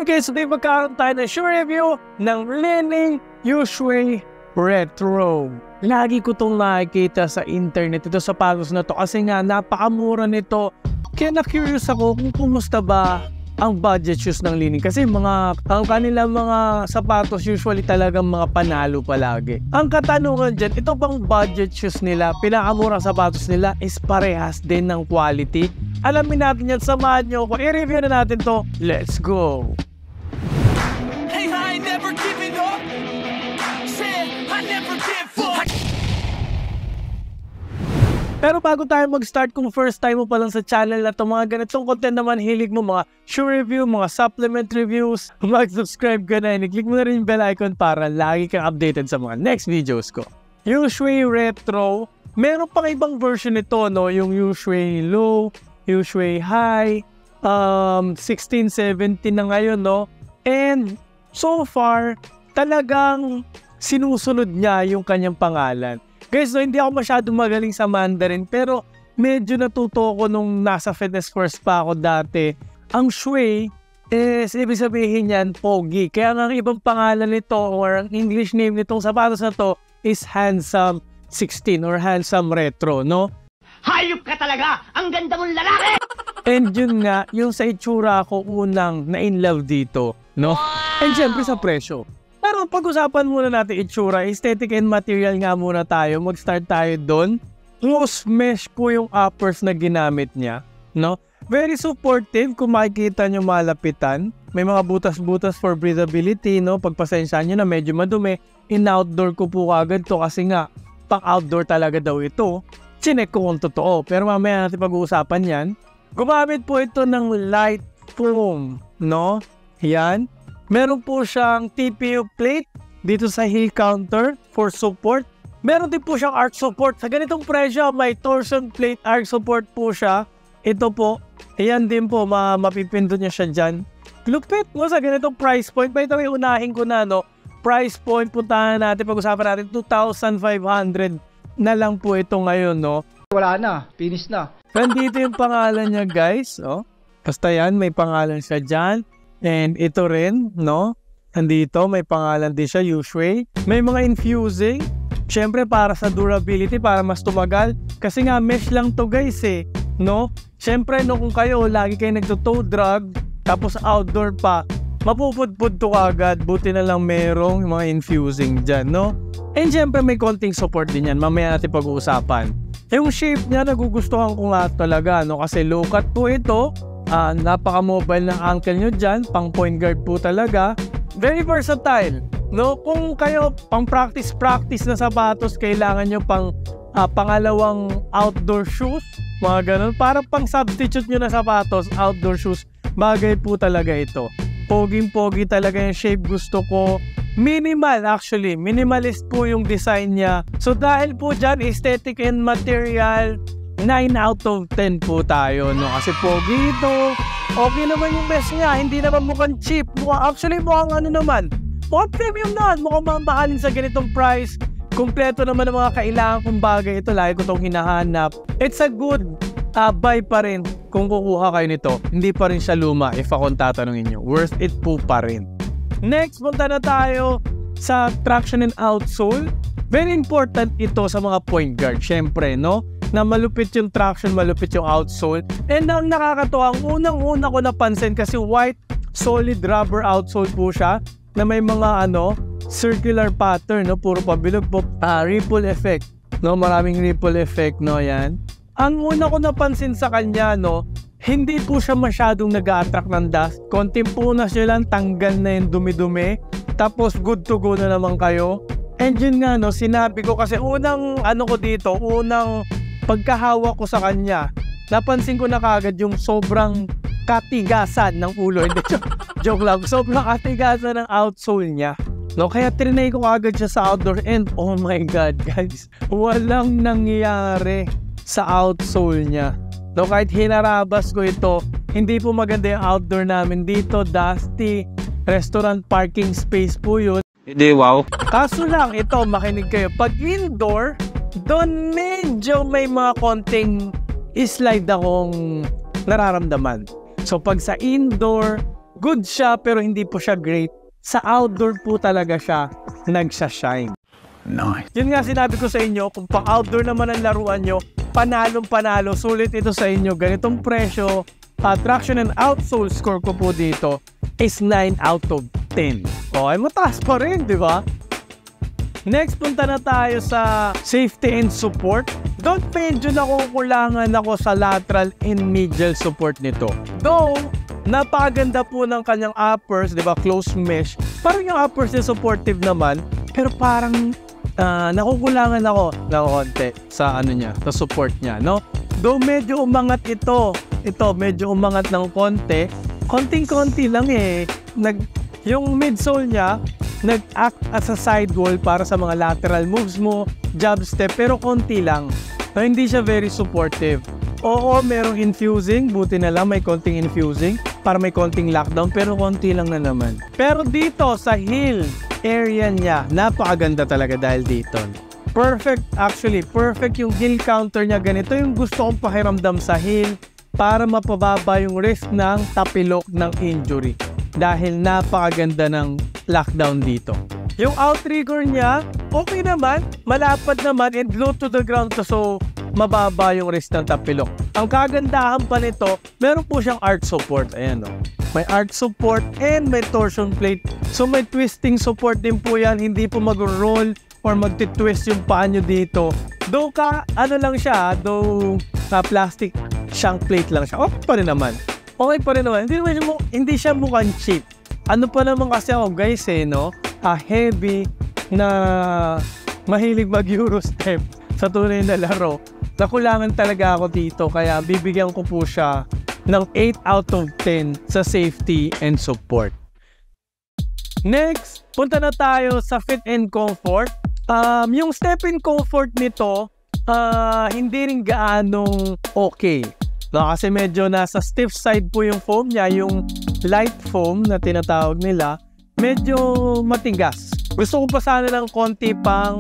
guys, today magkakaroon tayo ng shoe review ng Li-Ning Youshui Retro. Lagi ko itong nakikita sa internet, ito sa sapatos na to kasi nga napakamura nito. Kaya na-curious ako kung kumusta ba ang budget shoes ng Li-Ning kasi ang kanilang mga sapatos usually talagang mga panalo palagi. Ang katanungan dyan, ito bang budget shoes nila, pinakamurang sapatos nila is parehas din ng quality? Alamin natin yan, samahan nyo ako, i-review na natin to. Let's go! Hey, I ain't never giving up. Said, I never give up. Pero bago tayo mag-start, kung first time mo pa lang sa channel na to, mga ganitong content naman, hilig mo mga shoe review, mga supplement reviews, mag-subscribe ka na, i-click mo na rin yung bell icon para lagi kang updated sa mga next videos ko. Youshui Retro, meron pang ibang version nito, no? Yung Youshui Low, Youshui High, 16, 17 na ngayon, no? And so far, talagang sinusunod niya yung kanyang pangalan. Guys, no, hindi ako masyadong magaling sa Mandarin, pero medyo natuto ko nung nasa Fitness First pa ako dati. Ang Shui is, ibig sabihin yan, pogi. Kaya nga ang ibang pangalan nito or ang English name nitong sapatos na to is Handsome 16 or Handsome Retro, no? Hayop ka talaga! Ang ganda mong lalaki! And yun nga, yung sa itsura ko unang na-in-love dito, no? And syempre sa presyo. Pero pag-usapan muna natin itsura, aesthetic and material nga muna tayo. Mag-start tayo doon. Close mesh po yung uppers na ginamit niya, no? Very supportive kung makikita nyo malapitan. May mga butas-butas for breathability, no? Pagpasensyahan nyo na medyo madumi. In-outdoor ko po agad to kasi nga, pang-outdoor talaga daw ito. Chinek ko kung totoo, pero mamaya natin pag-uusapan yan. Gumamit po ito ng light foam, no? Yan. Meron po siyang TPU plate dito sa heel counter for support. Meron din po siyang arch support. Sa ganitong presyo, may torsion plate arch support po siya. Ito po, ayan din po, mapipindot niya siya dyan. Lupit mo sa ganitong price point. By the way, unahin ko na, no? Price point, puntahan natin, pag-usapan natin, 2,500 na lang po ito ngayon, no? Wala na, finish na. Nandito yung pangalan niya, guys, oh. Basta yan, may pangalan siya dyan. And ito rin, no? Nandito, may pangalan din siya, Youshui. May mga infusing. Siyempre, para sa durability, para mas tumagal. Kasi nga, mesh lang to, guys, eh. No? Siyempre, no, kung kayo, lagi kayo nagto-toe drag, tapos outdoor pa, mapupudpud to agad. Buti na lang merong mga infusing dyan, no? And syempre may konting support din yan. Mamaya natin pag-uusapan. Yung shape niya nagugustuhan ko nga talaga, no? Kasi low cut po ito. Napaka-mobile ng ankle nyo dyan. Pang point guard po talaga. Very versatile, no? Kung kayo pang practice na sapatos, kailangan nyo pang pangalawang outdoor shoes. Mga ganun. Parang pang substitute nyo na sapatos, outdoor shoes. Bagay po talaga ito. Poging-pogi talaga yung shape, gusto ko. Minimal actually, minimalist po yung design niya. So dahil po dyan, aesthetic and material, 9 out of 10 po tayo, no? Kasi pogi ito. Okay naman yung mesh niya, hindi naman mukhang cheap. Actually mukhang ano naman, mukhang premium naman, mukhang mamahalin sa ganitong price. Kompleto naman ang mga kailangan kong bagay. Ito, lagi ko itong hinahanap. It's a good buy pa rin kung kukuha kayo nito. Hindi pa rin siya luma if akong tatanungin nyo. Worth it po pa rin. Next, punta na tayo sa traction and outsole. Very important ito sa mga point guard. Syempre, no? Na malupit yung traction, malupit yung outsole. And ang nakakatuwa, ang unang-una ko napansin kasi white solid rubber outsole po siya na may mga circular pattern, no? Puro pabilog po. Ripple effect, no? Maraming ripple effect, no? Yan. Ang una ko napansin sa kanya, no? Hindi po siya masyadong nag-a-attract ng dust. Konting punas nyo lang, tanggal na yung dumi-dumi. Tapos good to go na naman kayo. And yun nga, no, sinabi ko kasi unang unang pagkahawak ko sa kanya, napansin ko na kagad yung sobrang katigasan ng ulo. Hindi, joke lang. Sobrang katigasan ng outsole niya. No, kaya trinay ko kagad siya sa outdoor and oh my God, guys. Walang nangyari sa outsole niya. No, kahit hinarabas ko ito, hindi po maganda yung outdoor namin dito. Dusty, restaurant parking space po yun. Hindi, wow. Kaso lang, ito, makinig kayo. Pag indoor, doon medyo may mga konting slide akong nararamdaman. So pag sa indoor, good siya pero hindi po siya great. Sa outdoor po talaga siya nagsashine. Nice. Yun nga sinabi ko sa inyo, kung pa-outdoor naman ang laruan nyo, panalong-panalo, sulit ito sa inyo. Ganitong presyo, traction and outsole score ko po dito is 9 out of 10. Okay, mataas pa rin, di ba? Next, punta na tayo sa safety and support. Doon medyo nakukulangan ako sa lateral and medial support nito. Though, napakaganda po ng kanyang uppers, di ba, close mesh. Parang yung uppers niya supportive naman, pero parang nakukulangan ako ng konti sa ano niya, sa support niya, no? Though medyo umangat ito medyo umangat ng konti, konting-konti lang eh. Yung midsole niya, nag-act as a sidewall para sa mga lateral moves mo, jab step, pero konti lang. So, hindi siya very supportive. Oo, merong infusing, buti na lang may konting infusing para may konting lockdown, pero konti lang na naman. Pero dito sa heel area niya, napakaganda talaga dahil dito. Perfect, actually, perfect yung heel counter niya. Ganito yung gusto kong pakiramdam sa heel para mapababa yung risk ng tapilok ng injury. Dahil napakaganda ng lockdown dito. Yung outrigger niya, okay naman, malapad naman, and low to the ground to, so mababa yung risk ng tapilok. Ang kagandahan pa nito, meron po siyang arch support. Ayan o. May arch support and may torsion plate. So may twisting support din po yan. Hindi po mag-roll or magti-twist yung paa nyo dito. Though ano lang siya, though plastic shank plate lang siya. Okay pa rin naman. Okay pa rin naman. Hindi siya mukhang cheap. Ano pa naman kasi ako guys no? Heavy na mahilig mag-Euro step sa tunay na laro. Nakulangan talaga ako dito. Kaya bibigyan ko po siya ng 8 out of 10 sa safety and support. Next, punta na tayo sa fit and comfort. Yung step and comfort nito, hindi rin gaanong okay. Kasi medyo nasa stiff side po yung foam niya, yung light foam na tinatawag nila, medyo matigas. Gusto ko pa sana ng konti pang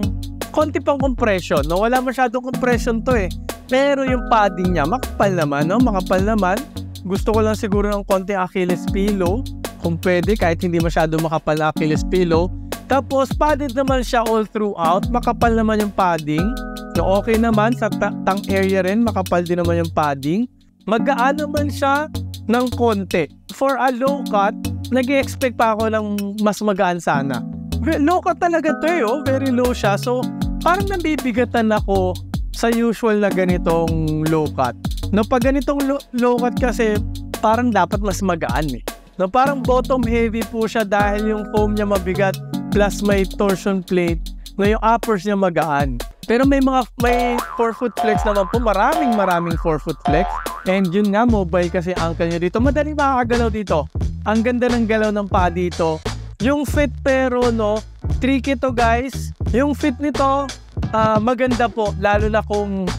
compression. No? Wala masyadong compression to eh. Pero yung padding niya, makapal naman, no? Makapal naman. Gusto ko lang siguro ng konti Achilles pillow. Kung pwede, kahit hindi masyado makapal na Achilles pillow. Tapos, padded naman siya all throughout. Makapal naman yung padding. So, okay naman. Sa tongue area rin, makapal din naman yung padding. Magaan naman siya ng konti. For a low cut, nag-expect pa ako ng mas magaan sana. Low cut talaga to eh, oh. Very low siya. So, parang nabibigatan ako sa usual na ganitong low cut. No, pag ganitong low cut kasi, parang dapat mas magaan eh. No, parang bottom heavy po siya dahil yung foam niya mabigat plus may torsion plate. No, yung uppers niya magaan. Pero may forefoot flex naman po. Maraming forefoot flex. And yun nga, mobile kasi ankle niya dito. Madaling makakagalaw dito. Ang ganda ng galaw ng paa dito. Yung fit pero no, tricky to guys. Yung fit nito, maganda po. Lalo na kung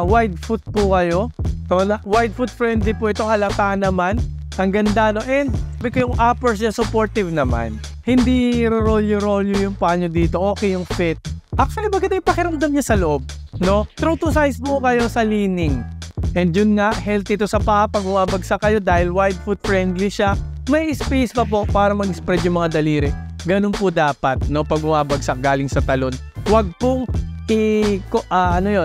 wide foot po kayo. So, wide foot friendly po ito. Halata naman. Ang ganda no. And yung uppers niya supportive naman. Hindi rolyo yung paa nyo dito. Okay yung fit. Actually, maganda yung pakiramdam niya sa loob. No? True to size po kayo sa leaning. And yun nga, healthy to sa paa pag bumabagsak kayo dahil wide foot friendly siya. May space pa po para mag-spread yung mga daliri. Ganun po dapat, no? Pag bumabagsak galing sa talon. Huwag pong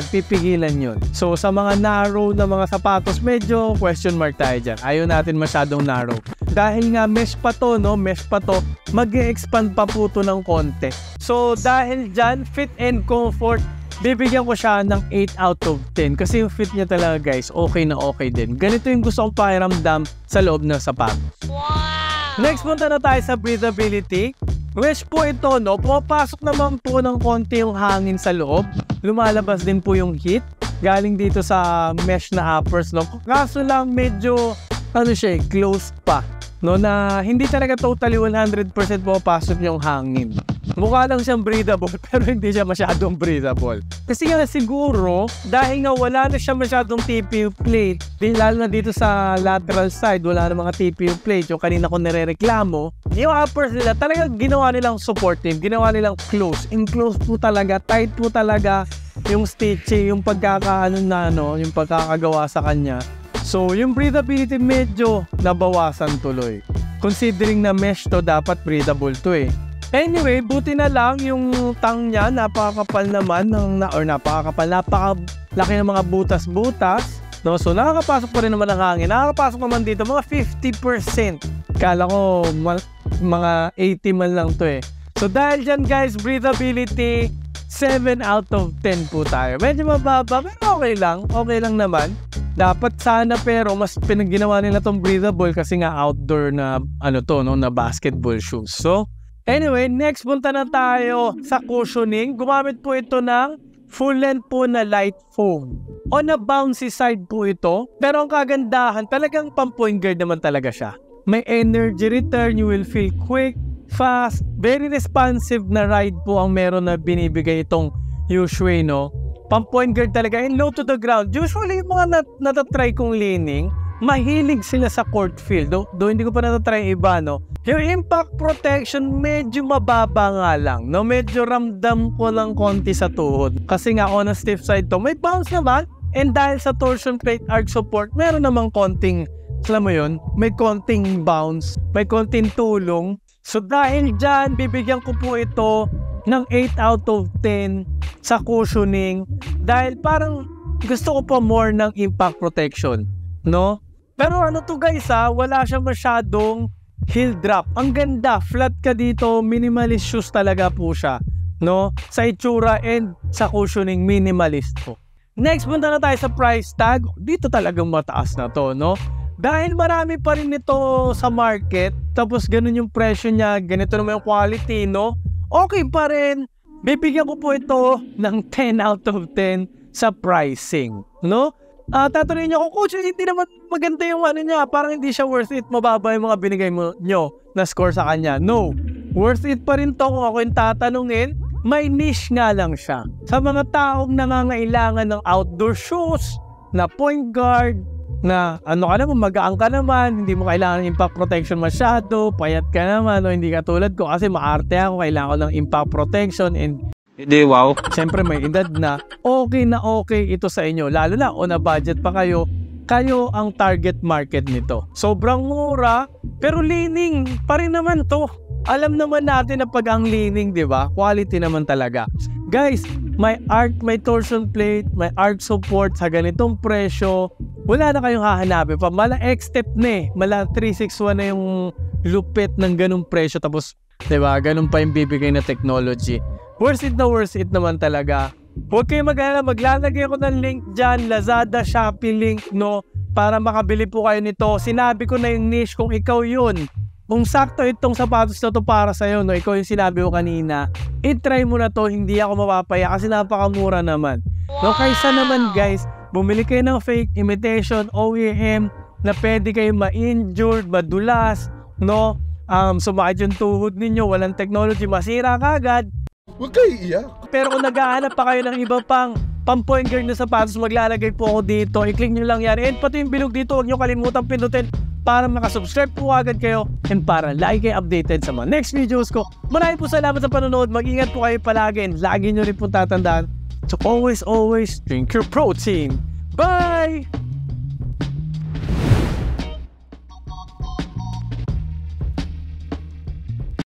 pipigilan yun. So, sa mga narrow na mga sapatos, medyo question mark tayo dyan. Ayaw natin masyadong narrow. Dahil nga mesh pa to, no? Mesh pa to, mag-e-expand pa po to ng konti. So, dahil dyan, fit and comfort, bibigyan ko siya ng 8 out of 10. Kasi yung fit niya talaga, guys, okay na okay din. Ganito yung gusto kong pakiramdam sa loob ng sapatos. Wow! Next, punta na tayo sa breathability. Mesh po ito, no? Pumapasok naman po ng konti yung hangin sa loob. Lumalabas din po yung heat. Galing dito sa mesh na uppers, no? Kaso lang medyo, closed pa. No? Na hindi talaga totally 100% pumapasok yung hangin. Mukha lang siyang breathable, pero hindi siya masyadong breathable. Kasi nga siguro, dahil nga wala na siya masyadong TPU plate, lalo na dito sa lateral side, wala na mga TPU plate, yung kanina ko nirereklamo, yung uppers nila, talagang ginawa nilang supportive, ginawa nilang close. Enclosed po talaga, tight po talaga yung stitching, yung yung pagkakagawa sa kanya. So, yung breathability medyo nabawasan tuloy. Considering na mesh to, dapat breathable to eh. Anyway, buti na lang yung tang niya, napakakapal naman napakalaki ng mga butas-butas. No? So nakakapasok pa rin naman ng hangin. Nakakapasok naman dito mga 50%. Kala ko mga 80 man lang to eh. So dahil dyan guys, breathability 7 out of 10 po tayo. Medyo mababa pero okay lang naman. Dapat sana pero mas pinagginawa nila tong breathable kasi nga outdoor na na basketball shoes. So anyway, next punta na tayo sa cushioning. Gumamit po ito ng full length po na light foam. On a bouncy side po ito. Pero ang kagandahan, talagang pang-point guard naman talaga siya. May energy return, you will feel quick, fast, very responsive na ride po ang meron na binibigay itong Ushuaï, no? Pang-point guard talaga and low to the ground. Usually, yung mga natatry kong leaning, mahilig sila sa court field. Though hindi ko pa natatry iba, no? Yung impact protection, medyo mababa nga lang, no? Medyo ramdam ko lang konti sa tuhod. Kasi nga, on a stiff side to, may bounce naman. And dahil sa torsion plate arch support, meron namang konting, alam mo yun, may konting bounce, may konting tulong. So dahil dyan, bibigyan ko po ito ng 8 out of 10 sa cushioning dahil parang gusto ko pa more ng impact protection, no? Pero to guys wala siyang masyadong heel drop. Ang ganda, flat ka dito, minimalist shoes talaga po siya, no? Sa itsura and sa cushioning, minimalist po. Next, punta na tayo sa price tag. Dito talagang mataas na to, no? Dahil marami pa rin nito sa market, tapos ganun yung presyo niya, ganito naman yung quality, no? Okay pa rin. Bibigyan ko po ito ng 10 out of 10 sa pricing, no? Tatanungin niyo kung, coach, hindi naman maganda yung niya, parang hindi siya worth it, mababa yung mga binigay nyo na score sa kanya. No, worth it pa rin to kung ako yung tatanungin. May niche nga lang siya. Sa mga taong nangangailangan ng outdoor shoes, na point guard, na magaan ka naman, hindi mo kailangan ng impact protection masyado, payat ka naman, o hindi ka tulad ko kasi maarte ako, kailangan ko ng impact protection and Hindi, wow. siyempre may edad na okay ito sa inyo, lalo na on a budget pa kayo ang target market nito. Sobrang mura, pero leaning pa rin naman to. Alam naman natin na pag ang leaning, di ba? Quality naman talaga. Guys, may torsion plate, may arch support sa ganitong presyo. Wala na kayong hahanapin pa. Mala X-step na eh. Mala 361 na yung lupit ng ganung presyo. Tapos, di ba? Ganun pa yung bibigay na technology. Worth it naman talaga. Huwag kayo mag-alala. Maglalagay ako ng link dyan. Lazada, Shopee link, no? Para makabili po kayo nito. Sinabi ko na yung niche kung ikaw yun. Kung sakto itong sapatos na to para sa'yo, no? Ikaw yung sinabi ko kanina. I-try mo na to. Hindi ako mapapaya kasi napakamura naman. No? Kaysa naman guys, bumili kayo ng fake imitation OEM na pwede kayo ma-injured, madulas, no? Sumakit yung tuhod ninyo, walang technology, masira kagad. Huwag kayo iiyak. Pero kung naghahanap pa kayo ng iba pang point guard na sapatos, maglalagay po ako dito. I-click nyo lang yan. And pati yung bilog dito, huwag nyo kalimutan pindutin para makasubscribe po agad kayo and para lagi kayo updated sa mga next videos ko. Maraming po salamat sa panonood. Mag-ingat po kayo palagi and lagi nyo rin po tatandaan to always drink your protein. Bye!